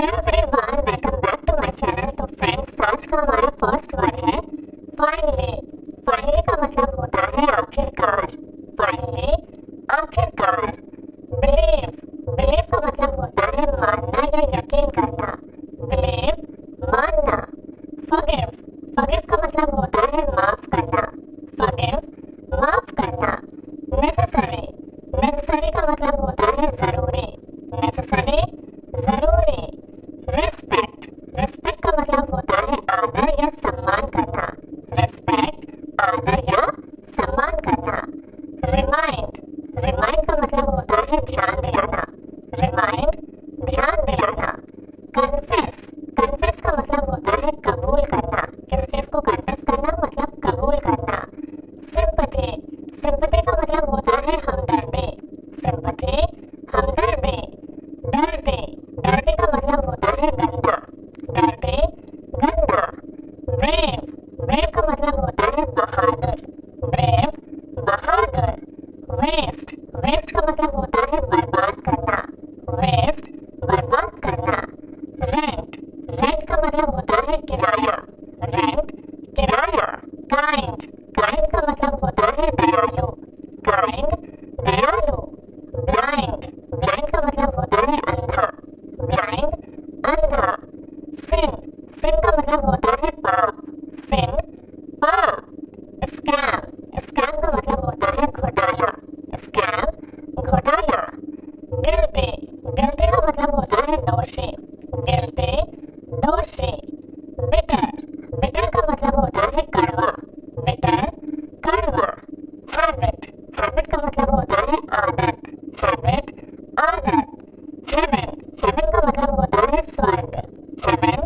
Hello everyone, welcome back to my channel. तो friends, आज का हमारा फर्स्ट वर्ड है फाइनली। फाइनली का मतलब होता है आखिरकार। फाइनली, आखिरकार। बिलीव, बिलीव का मतलब होता है मानना या यकीन करना। बिलीव, मानना। फॉरगिव, फॉरगिव का मतलब होता है माफ करना। फॉरगिव, माफ करना। नेसेसरी, नेसेसरी का मतलब होता है जरूरी। नेसेसरी, जरूरी। रिस्पेक्ट, रिस्पेक्ट का मतलब होता है आदर या सम्मान करना। रिस्पेक्ट, आदर या सम्मान करना। रिमाइंड, रिमाइंड का मतलब होता है ध्यान दिलाना। रिमाइंड, ध्यान दिलाना। कन्फेस, कन्फेस का मतलब होता है कबूल करना। किसी चीज को कन्फेस करना मतलब कबूल करना। सिंपैथी, सिंपैथी का मतलब होता है हमदर्दी। सिंपैथी, हमदर्दी। डर्टी, डर्टी का मतलब होता है गंदा। डर्टी, गंदा। ब्रेव, ब्रेव का मतलब होता है बहादुर। ब्रेव, बहादुर। वेस्ट, वेस्ट का मतलब होता है बर्बाद करना। वेस्ट, बर्बाद करना। रेंट, रेंट का मतलब होता है किराया। रेंट, किराया। काइंड, काइंड का मतलब होता है दयालु। काइंड, दयालु। ब्लाइंड, ब्लाइंड का मतलब होता है अंधा। ब्लाइंड, अंधा। सिन, सिन का मतलब होता है पाप। सिन, पाप। स्कैम, स्कैम का मतलब होता है घोटाला। स्कैम, घोटाला। गिल्टी, गिल्टी का मतलब होता है दोषी। गिल्टी, दोषी। बिटर, बिटर का मतलब होता है कड़वा। बिटर, कड़वा। हैबिट, हैबिट का मतलब होता है आदत। हैबिट, आदत। हेवन, हेवन का मतलब होता है स्वर्ग। हेवन,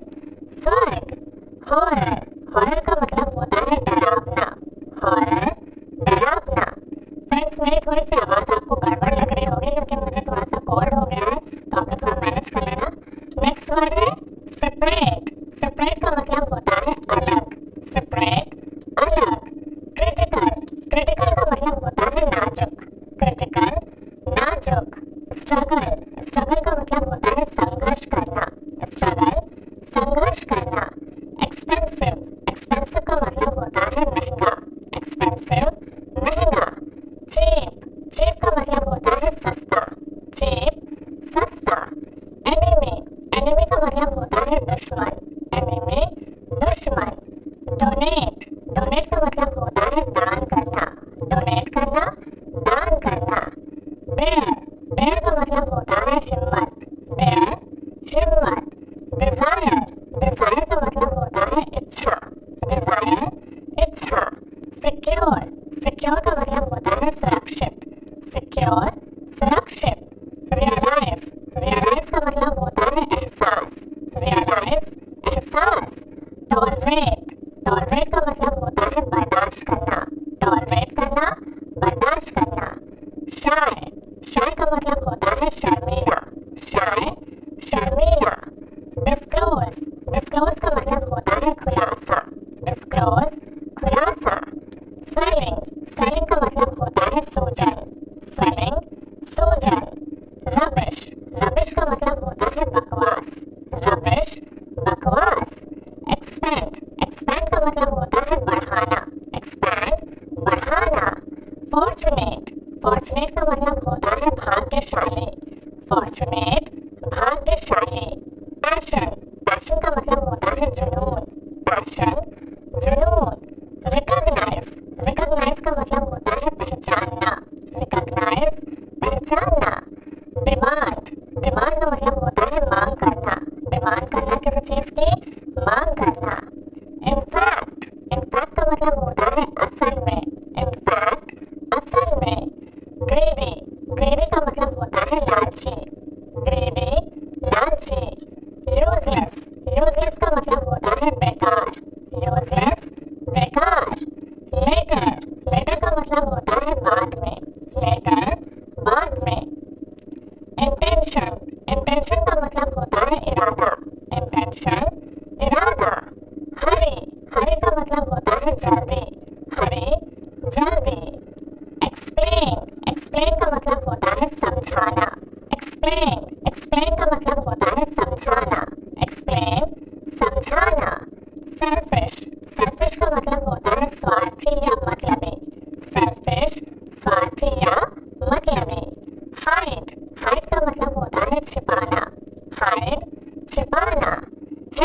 स्वर्ग। हॉरर, हॉरर का मतलब होता है डरावना। हॉरर, डरावना। फ्रेंड्स, मेरी थोड़ी सी आवाज आपको गड़बड़ लग रही होगी क्योंकि मुझे थोड़ा सा कोल्ड हो गया है, तो आप लोग थोड़ा मैनेज कर लेना। नेक्स्ट वर्ड है सेपरेट। सेपरेट का मतलब होता है अलग। सेपरेट, अलग। क्रिटिकल, क्रिटिकल का मतलब होता है नाजुक। क्रिटिकल, नाजुक। स्ट्रगल, स्ट्रगल का मतलब होता है संघर्ष करना। स्ट्रगल, संघर्ष करना। एक्सपेंसिव, एक्सपेंसिव का मतलब होता है महंगा। एक्सपेंसिव, महंगा। चीप, चीप का मतलब होता है सस्ता। चीप, सस्ता। एनिमी, एनिमी का मतलब होता है दुश्मन। एनिमी, दुश्मन। डोनेट, डोनेट का मतलब होता है दान करना। डोनेट करना, दान करना। डेयर, डेयर का मतलब होता है हिम्मत। डेयर, हिम्मत। डिजायर, डिजायर का मतलब होता है इच्छा। डिजायर, इच्छा। सिक्योर, सिक्योर का मतलब होता है सुरक्षित। सिक्योर, सुरक्षित। रियलाइज, रियलाइज का मतलब होता है एहसास। रियलाइज, एहसास। टॉलरेट, टॉलरेट का मतलब होता है बर्दाश्त करना। टॉलरेट करना, बर्दाश्त करना। शाय, शाय का मतलब होता है शर्मीला। शाय, शर्मीला। डिस्क्लोज, डिस्क्लोज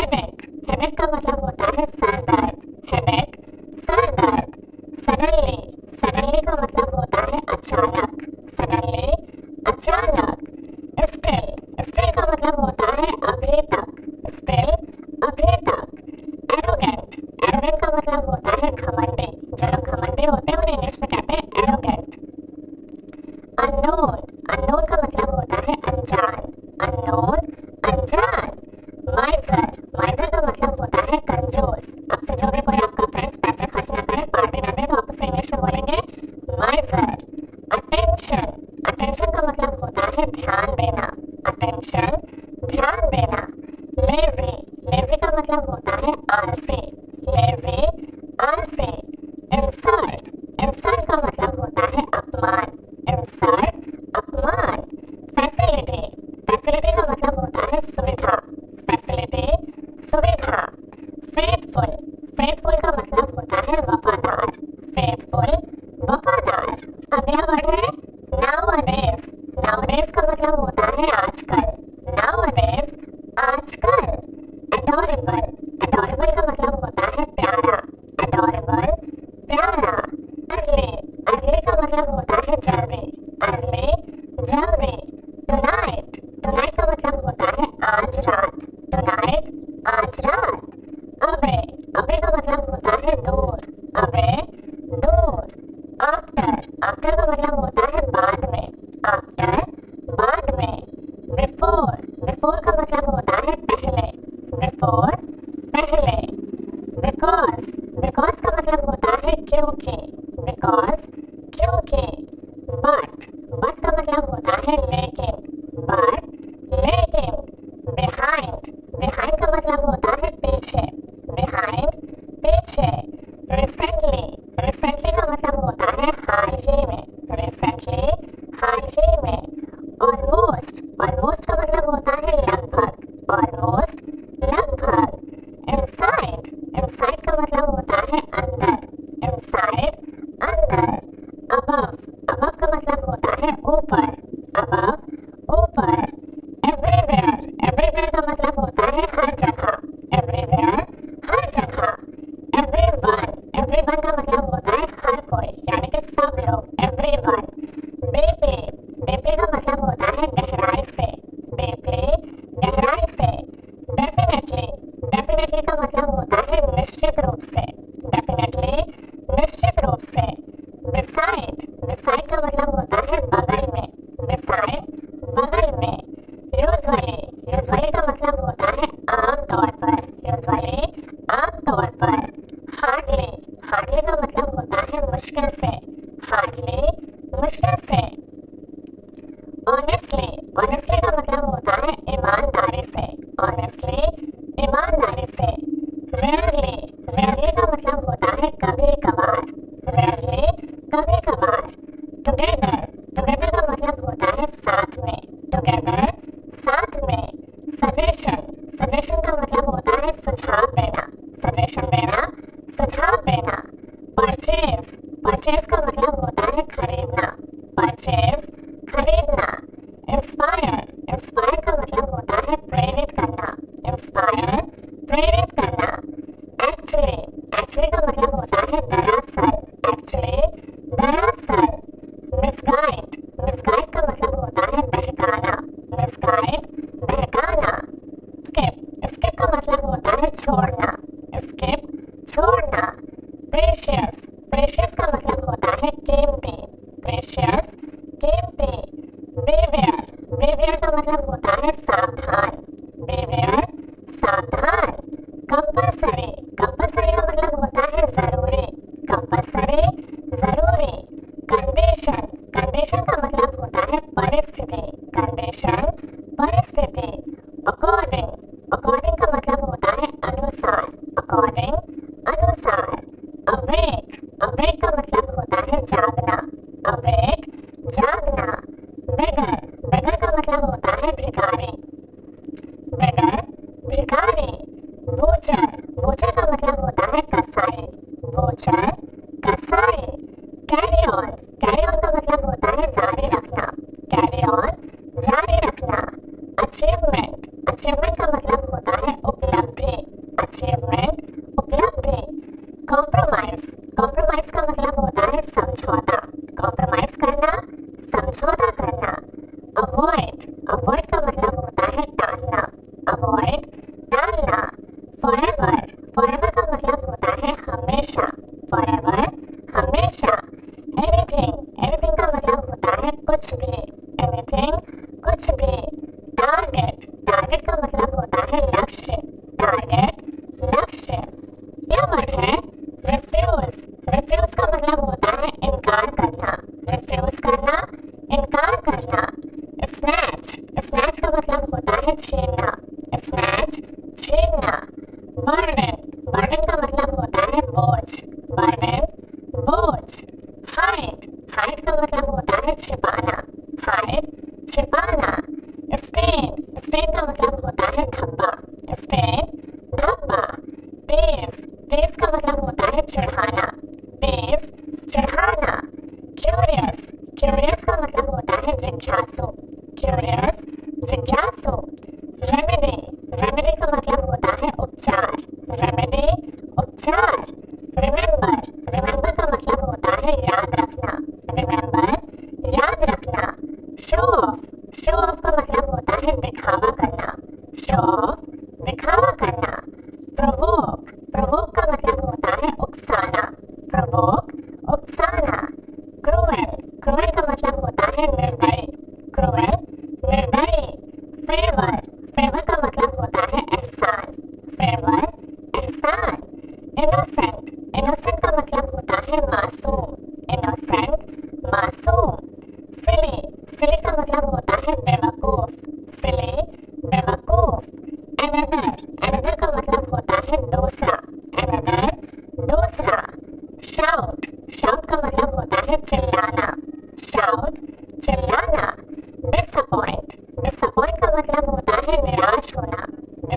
हेडेक, हेडेक का मतलब होता है सर दर्द, हेडेक सर दर्द। सडनली, सडनली का मतलब होता है अचानक, सडनली अचानक। स्टिल, स्टिल का मतलब होता है अभी तक, स्टिल अभी तक। एरोगेंट, एरोगेंट का मतलब होता है घमंडी, जो लोग घमंडी होते हैं उन्हें इंग्लिश में कहते हैं एरोगेंट। अननोन, अननोन का मतलब होता है अनजान, अननोन अनजान। माइजर, माइजर का मतलब होता है कंजूस। आपसे जो भी कोई आपका फ्रेंड्स पैसे खर्च ना करे, पार्टी ना दे, तो आप उसे इंग्लिश में बोलेंगे माइजर। अटेंशन, अटेंशन का मतलब होता है ध्यान देना, अटेंशन ध्यान देना। लेजी, लेजी का मतलब होता है आलसी, लेजी आलसी। इंसल्ट, इंसल्ट का मतलब होता है अपमान, इंसल्ट अपमान। फैसिलिटी, फैसिलिटी का मतलब होता है सुविधा, फैसिलिटी सुविधा। फेथफुल, फेथफुल का मतलब होता है वफादार, फेथफुल वफादार। अगला वर्ड है नाउअडेज, नाउअडेज का मतलब होता है आजकल, नाउअडेज आजकल। एडोरेबल, एडोरेबल का मतलब होता है प्यारा, एडोरेबल प्यारा। अर्ली, अर्ली का मतलब होता है जल्दी, अर्ली जल्दी। टुनाइट, टुनाइट का मतलब होता है आज रात, टुनाइट आज रात। अवे, अवे का मतलब होता है दूर, अवे दूर। आफ्टर, आफ्टर का मतलब होता है बाद में, आफ्टर बाद में। बिफोर, बिफोर का मतलब होता है पहले, बिफोर पहले। बिकॉज, बिकॉज का मतलब होता है क्योंकि, बिकॉज क्योंकि। बट, बट का मतलब होता है लेकिन, बट लेकिन। बिहाइंड, बिहाइंड का मतलब होता है पीछे, बिहाइंड पीछे। रिसेंटली, रिसेंटली का मतलब होता है हाल ही में, रिसेंटली हाल ही में। ऑलमोस्ट, ऑलमोस्ट का मतलब होता है लगभग, ऑलमोस्ट लगभग। इनसाइड, इनसाइड का मतलब होता है अंदर, इनसाइड अंदर। अबव, अबव का मतलब होता है ऊपर, अबव ऊपर। एवरीवेयर, एवरीवेयर का मतलब होता है हर जगह, एवरीवेयर हर जगह। एवरीवन, एवरीवन का मतलब होता है हर कोई, यानी कि सब लोग, एवरीवन। डीपली, डीपली का मतलब होता है गहराई से, डीपली गहराई से। डेफिनेटली, डेफिनेटली का मतलब होता है निश्चित रूप से, डेफिनेटली निश्चित रूप से। बिसाइड, बिसाइड का मतलब होता है बगल में, बिसाइड बगल में। यूजुअली, यूजुअली का मतलब होता है आम तौर पर, यूजुअली आम तौर पर। हार्डली, हार्डली का मतलब होता है मुश्किल से, हार्डली मुश्किल से। ऑनेस्टली, ऑनेस्टली का मतलब होता है ईमानदारी से, ऑनेस्टली ईमानदारी से। रेयरली, रेयरली का मतलब होता है कभी कभार, रेयरली कभी कभार। टुगेदर, टुगेदर का मतलब होता है साथ में, टुगेदर साथ में। सजेशन, सजेशन का मतलब होता है सुझाव देना, सजेशन देना, सुझाव देना। परचेज, परचेज का मतलब होता है खरीदना, परचेज खरीदना। इंस्पायर, इंस्पायर का मतलब होता है प्रेरित करना, इंस्पायर प्रेरित करना। एक्चुअली, एक्चुअली का मतलब होता है दरअसल, एक्चुअली दरअसल। मिसगाइड, मिसगाइड का मतलब होता है बहकाना, मिसगाइड बहकाना। स्किप, स्किप का मतलब होता है छोड़ना, स्किप छोड़ना। प्रेशियस, प्रेशियस का मतलब होता है कीमती, प्रेशियस कीमती। बेवेयर, बेवेयर का मतलब होता है सावधान, बेवेयर सावधान। कंपल्सरी, कंपल्सरी का मतलब होता है जरूरी, कंपल्सरी जरूरी। कंडीशन, कंडीशन का मतलब होता है परिस्थिति, कंडीशन परिस्थिति। अकॉर्डिंग, अकॉर्डिंग का मतलब होता है अनुसार, अकॉर्डिंग अनुसार। अवेक, अवेक का मतलब होता है जागना, अवेक जागना। बेगर, बेगर का मतलब होता है भिखारी, बेगर भिखारी। बूचर, बूचर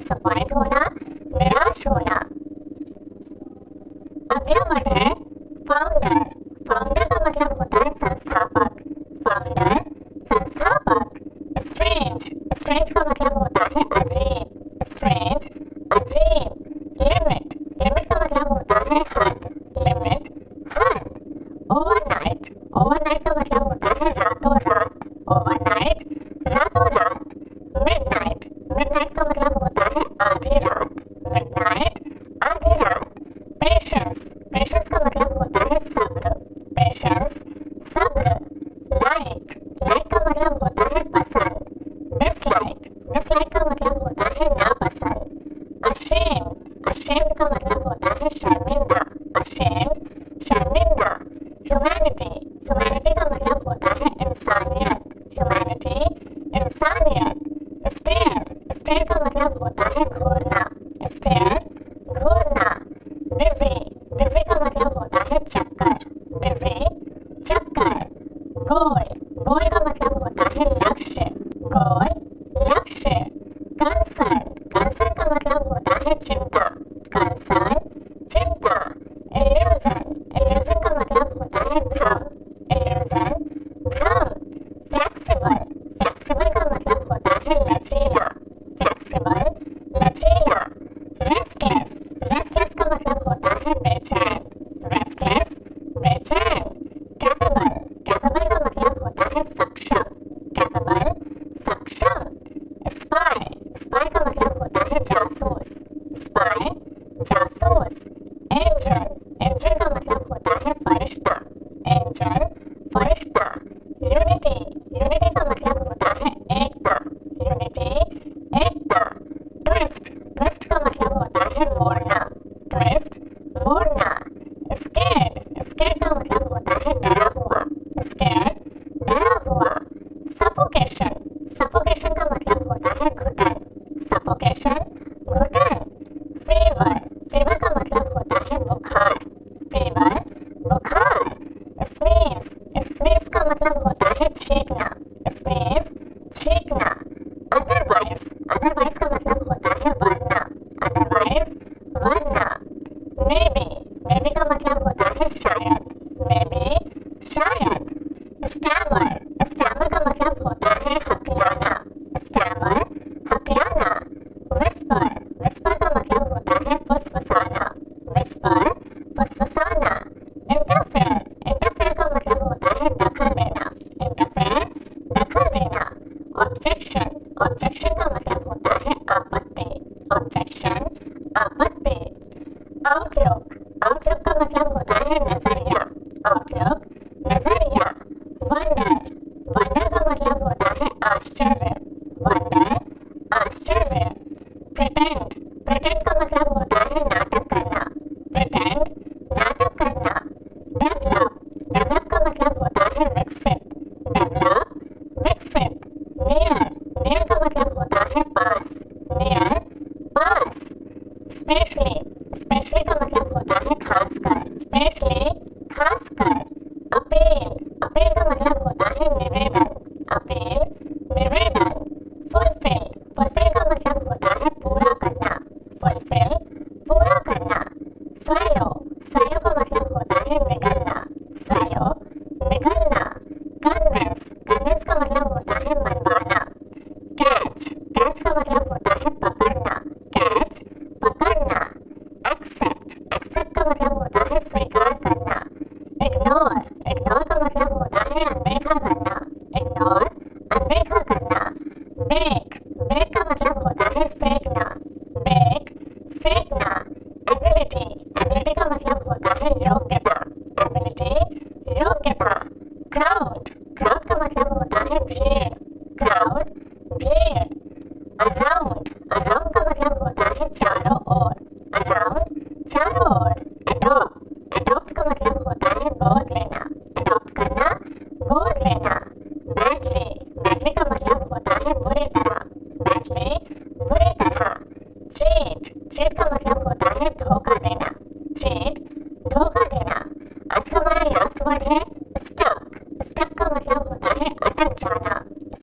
डिसअपॉइंट होना, निराश होना। अगला वर्ड है फाउंडर। फाउंडर का मतलब होता है संस्थापक। फाउंडर, संस्थापक। स्ट्रेंज, स्ट्रेंज का मतलब होता है अजीब। स्ट्रेंज, अजीब। लिमिट, लिमिट का मतलब होता है हद। लिमिट, हद। ओवरनाइट, ओवरनाइट का मतलब होता है रातों रात। ओवरनाइट, रातों रात। मिडनाइट, मिडनाइट का मतलब होता है आधी रात। मिडनाइट, आधी रात। पेशेंस, पेशेंस का मतलब होता है सब्र। पेशेंस, सब्र। लाइक, लाइक का मतलब होता है पसंद। डिसलाइक, डिसलाइक का मतलब होता है नापसंद। अशेम्ड, अशेम्ड का मतलब होता है शर्मिंदा। अशेम्ड, शर्मिंदा। ह्यूमैनिटी, ह्यूमैनिटी का मतलब होता है इंसानियत। ह्यूमैनिटी, इंसानियत। स्टेयर, स्टेयर का मतलब होता है घूरना। स्टेयर, घूरना। डिजी, डिजी का मतलब होता है चक्कर। डिजी, चक्कर। गोल, गोल का मतलब होता है लक्ष्य। गोल, लक्ष्य। कंसर्न, कंसर्न का मतलब होता है चिंता। कंसर्न, चिंता। इल्यूजन, इल्यूजन का मतलब होता है भ्रम। इल्यूजन, भ्रम। फ्लेक्सिबल, फ्लेक्सिबल का मतलब होता है लचीला। फ्लेक्सिबल, लचीला। रेस्टलेस, रेस्टलेस का मतलब होता है बेचैन। रेस्टलेस, बेचैन। कैपेबल, कैपेबल का मतलब होता है सक्षम। कैपेबल, सक्षम। स्पाई, स्पाई का मतलब होता है जासूस। स्पाई, जासूस। एंजल, एंजल का मतलब होता है फरिश्ता। एंजल, फरिश्ता। यूनिटी, यूनिटी का मतलब होता है एकता। यूनिटी, एकता। ट्विस्ट, ट्विस्ट का मतलब होता है मोड़ना। ट्विस्ट, मोड़ना। स्कैर्ड, स्कैर्ड का मतलब होता है डरा हुआ। स्कैर्ड, डरा हुआ। सफोकेशन, सफोकेशन का मतलब होता है घुटन। सफोकेशन, घुटन। फीवर, फीवर का मतलब होता है बुखार। फीवर, बुखार। स्नीज, स्नीज का मतलब होता है छींकना। स्नीज, छींकना। अदरवाइज, अदरवाइज का मतलब होता है वरना। अदरवाइज, वरना। मेबी, मेबी का मतलब होता है शायद। मेबी, शायद। स्टैमर, स्टैमर का मतलब होता है हकलाना। स्टैमर, हकलाना। विस्पर, विस्पर का मतलब होता है फुसफुसाना। विस्पर, फुसफुसाना। इंटरफेयर, इंटरफेयर का मतलब होता है दखल देना। इंटरफेयर, दखल देना। ऑब्जेक्शन, ऑब्जेक्शन का मतलब होता है आपत्ति। ऑब्जेक्शन, आपत्ति। आउटलुक, आउटलुक का मतलब होता है नजरिया। आउटलुक, नजरिया। वंडर, वंडर का मतलब होता है आश्चर्य। वंडर, आश्चर्य। प्रिटेंड, प्रिटेंड का मतलब होता है नाटक करना। प्रिटेंड, नाटक करना। डेवलप, डेवलप का मतलब होता है विकसित। डेवलप, विकसित। नियर, नियर का मतलब होता है पास। नियर, पास। स्पेशली, स्पेशली का मतलब होता है खासकर। स्पेशली, खासकर। अपील, अपील का मतलब होता है निवेदन। अपील, निवेदन। फुलफिल, फुलफिल का मतलब होता है पूरा करना। फुलफिल, पूरा करना। स्वैलो, स्वैलो का मतलब होता है निगलना। स्वैलो, निगलना। कन्विंस, कन्विंस का मतलब होता है मनवाना। कैच, कैच का मतलब होता है पकड़ना। कैच, पकड़ना। एक्सेप्ट, एक्सेप्ट का मतलब होता है स्वीकार करना। इग्नोर, इग्नोर का मतलब होता है अनदेखा करना। इग्नोर, अनदेखा करना। बेक, बेक का मतलब होता है सेकना। बेक, सेकना। एबिलिटी, एबिलिटी का मतलब होता है योग्यता। एबिलिटी, योग्यता। क्राउड, क्राउड का मतलब होता है भीड़। क्राउड, भीड़। अराउंड, अराउंड का मतलब होता है चारों ओर। अराउंड, चारों ओर। अडॉप्ट, अडॉप्ट का मतलब होता है गोद लेना। अडॉप्ट करना, गोद लेना। बैडली, बैडली का मतलब होता है बुरी तरह। बैडली, बुरी तरह। चीट, चीट का मतलब होता है धोखा देना। चीट, धोखा देना। आज का हमारा लास्ट वर्ड है